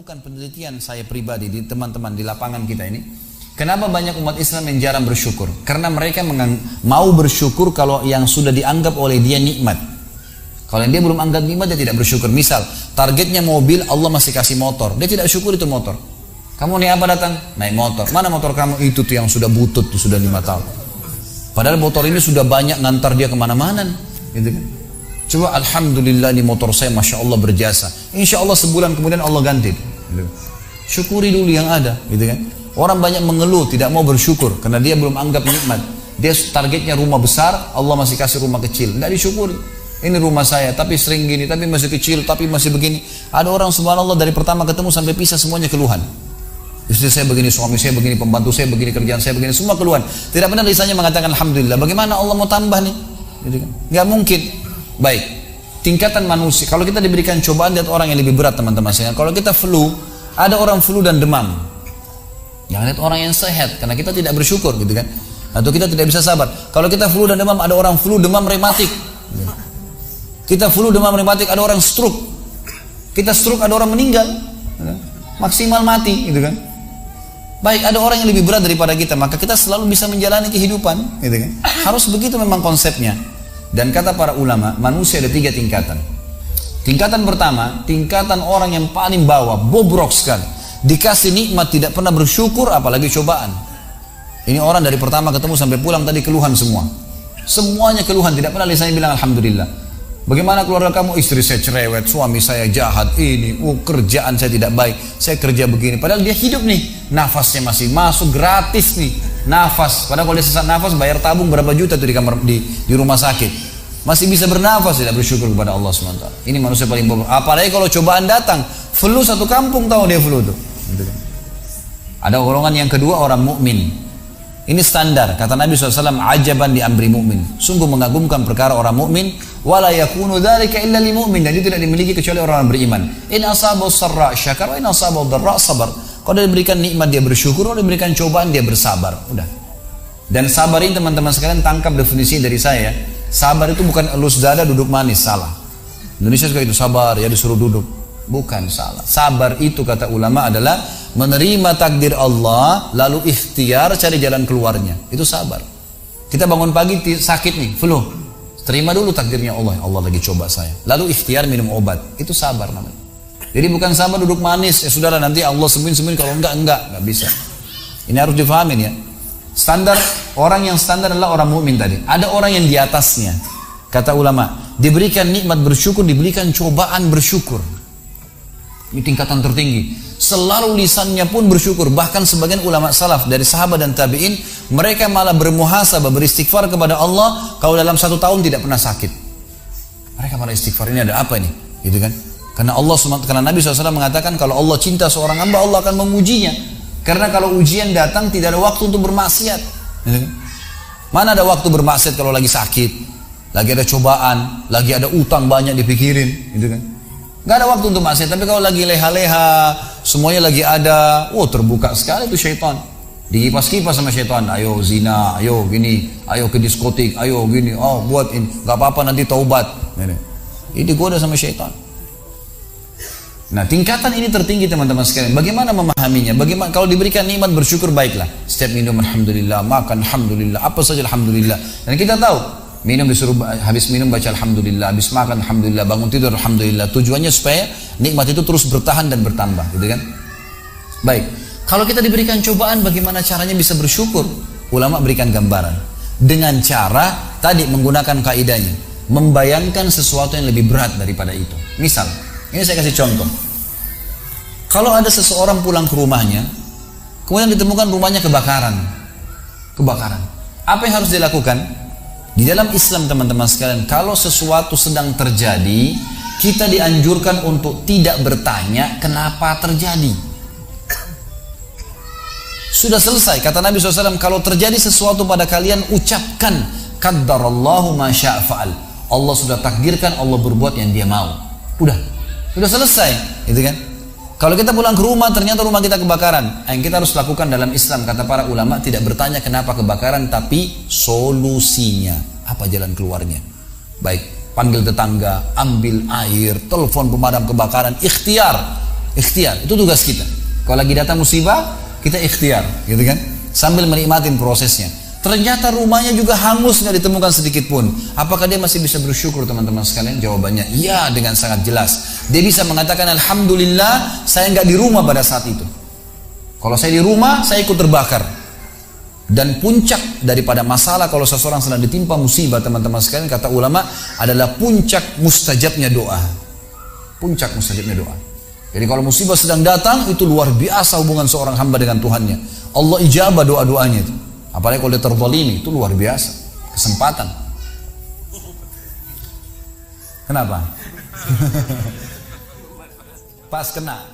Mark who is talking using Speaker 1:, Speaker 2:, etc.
Speaker 1: menemukan penelitian saya pribadi di teman-teman di lapangan kita ini, kenapa banyak umat Islam yang jarang bersyukur? Karena mereka mau bersyukur kalau yang sudah dianggap oleh dia nikmat. Kalau yang dia belum anggap nikmat, dia tidak bersyukur. Misal, targetnya mobil, Allah masih kasih motor, dia tidak syukur itu motor. Kamu naik apa datang? Naik motor. Mana motor kamu? Itu tuh yang sudah butut tuh, sudah 5 tahun. Padahal motor ini sudah banyak ngantar dia kemana-mana, gitu kan? Coba alhamdulillah ini motor saya masya Allah berjasa. Insya Allah sebulan kemudian Allah ganti. Gitu. Syukuri dulu yang ada, gitu kan? Orang banyak mengeluh, tidak mau bersyukur karena dia belum anggap nikmat. Dia targetnya rumah besar, Allah masih kasih rumah kecil, nggak disyukuri. Ini rumah saya, tapi sering gini, tapi masih kecil, tapi masih begini. Ada orang subhanallah dari pertama ketemu sampai pisah semuanya keluhan. Istri saya begini, suami saya begini, pembantu saya begini, kerjaan saya begini, semua keluhan. Tidak pernah lisannya mengatakan alhamdulillah. Bagaimana Allah mau tambah nih? Gitu kan? Nggak mungkin. Baik, tingkatan manusia. Kalau kita diberikan cobaan, lihat orang yang lebih berat teman-teman sekalian. Kalau kita flu, ada orang flu dan demam. Jangan lihat orang yang sehat, karena kita tidak bersyukur, gitu kan? Atau kita tidak bisa sabar. Kalau kita flu dan demam, ada orang flu demam rematik. Kita flu demam rematik, ada orang stroke. Kita stroke, ada orang meninggal, maksimal mati, gitu kan? Baik, ada orang yang lebih berat daripada kita, maka kita selalu bisa menjalani kehidupan, gitu kan? Harus begitu memang konsepnya. Dan kata para ulama, manusia ada 3 tingkatan. Tingkatan pertama, tingkatan orang yang paling bawah, bobrok sekali. Dikasih nikmat tidak pernah bersyukur, apalagi cobaan. Ini orang dari pertama ketemu sampai pulang tadi keluhan semua. Semuanya keluhan, tidak pernah lisannya bilang alhamdulillah. Bagaimana keluarga kamu? Istri saya cerewet, suami saya jahat, ini, kerjaan saya tidak baik, saya kerja begini. Padahal dia hidup nih, nafasnya masih masuk gratis nih, nafas. Padahal kalau dia sesak nafas, bayar tabung berapa juta tuh di rumah sakit. Masih bisa bernafas, tidak bersyukur kepada Allah SWT. Ini manusia paling bobrok. Apalagi kalau cobaan datang, flu satu kampung tahu dia flu tuh. Ada golongan yang kedua, orang mukmin. Ini standar, kata Nabi SAW, ajaban di amri mu'min. Sungguh mengagumkan perkara orang mukmin. Wala yakunu dzalika illa lil mu'min. Dan itu tidak dimiliki kecuali orang beriman. In asabahu sarra syakar wa in asabahu dharra sabar. Kalau dia diberikan nikmat dia bersyukur, kalau diberikan cobaan dia bersabar. Udah. Dan sabar ini teman-teman sekalian tangkap definisi dari saya. Sabar itu bukan elus dada duduk manis, salah. Indonesia suka itu sabar, ya disuruh duduk. Bukan, salah. Sabar itu kata ulama adalah menerima takdir Allah, lalu ikhtiar cari jalan keluarnya. Itu sabar. Kita bangun pagi sakit nih, flu. Terima dulu takdirnya Allah. Allah lagi coba saya. Lalu ikhtiar minum obat. Itu sabar namanya. Jadi bukan sabar duduk manis. Ya sudahlah nanti Allah sembuhin kalau enggak bisa. Ini harus difahamin ya. Standar orang yang standar adalah orang mukmin tadi. Ada orang yang di atasnya. Kata ulama, diberikan nikmat bersyukur, diberikan cobaan bersyukur. Ini tingkatan tertinggi. Selalu lisannya pun bersyukur. Bahkan sebagian ulama salaf dari sahabat dan tabi'in, mereka malah bermuhasabah, beristighfar kepada Allah kalau dalam 1 tahun tidak pernah sakit. Mereka malah istighfar, ini ada apa nih? Gitu kan? Karena Nabi SAW mengatakan kalau Allah cinta seorang hamba, Allah akan memujinya. Karena kalau ujian datang tidak ada waktu untuk bermaksiat. Mana ada waktu bermaksiat kalau lagi sakit, lagi ada cobaan, lagi ada utang banyak dipikirin, gitu kan? Gak ada waktu untuk maksiat. Tapi kalau lagi leha-leha, semuanya lagi ada, terbuka sekali itu syaitan. Dikipas-kipas sama syaitan. Ayo zina, ayo gini, ayo ke diskotik, ayo gini, buat ini, gak apa-apa nanti taubat. Ini digoda sama syaitan. Nah, tingkatan ini tertinggi teman-teman sekalian. Bagaimana memahaminya? Bagaimana kalau diberikan nikmat bersyukur baiklah. Setiap minum alhamdulillah, makan alhamdulillah, apa saja alhamdulillah. Dan kita tahu, minum disuruh habis minum baca alhamdulillah, habis makan alhamdulillah, bangun tidur alhamdulillah. Tujuannya supaya nikmat itu terus bertahan dan bertambah, gitu kan? Baik. Kalau kita diberikan cobaan, bagaimana caranya bisa bersyukur? Ulama berikan gambaran dengan cara tadi menggunakan kaidahnya, membayangkan sesuatu yang lebih berat daripada itu. Misal, ini saya kasih contoh. Kalau ada seseorang pulang ke rumahnya, kemudian ditemukan rumahnya kebakaran. Apa yang harus dilakukan? Di dalam Islam teman-teman sekalian, kalau sesuatu sedang terjadi, kita dianjurkan untuk tidak bertanya kenapa terjadi. Sudah selesai, kata Nabi SAW, kalau terjadi sesuatu pada kalian, ucapkan qaddarallahu ma syaa fa'al. Allah sudah takdirkan, Allah berbuat yang dia mau. Sudah selesai, gitu kan? Kalau kita pulang ke rumah, ternyata rumah kita kebakaran. Yang kita harus lakukan dalam Islam, kata para ulama, tidak bertanya kenapa kebakaran, tapi solusinya. Apa jalan keluarnya? Baik, panggil tetangga, ambil air, telepon pemadam kebakaran, ikhtiar. Ikhtiar, itu tugas kita. Kalau lagi datang musibah, kita ikhtiar, gitu kan? Sambil menikmatin prosesnya. Ternyata rumahnya juga hangus, nggak ditemukan sedikit pun. Apakah dia masih bisa bersyukur, teman-teman sekalian? Jawabannya iya, dengan sangat jelas. Dia bisa mengatakan, alhamdulillah, saya nggak di rumah pada saat itu. Kalau saya di rumah, saya ikut terbakar. Dan puncak daripada masalah kalau seseorang sedang ditimpa musibah, teman-teman sekalian, kata ulama, adalah puncak mustajabnya doa. Puncak mustajabnya doa. Jadi kalau musibah sedang datang, itu luar biasa hubungan seorang hamba dengan Tuhannya. Allah ijabah doa-doanya itu. Apalagi kalau dia terzalimi, itu luar biasa. Kesempatan. Kenapa? Pas kena.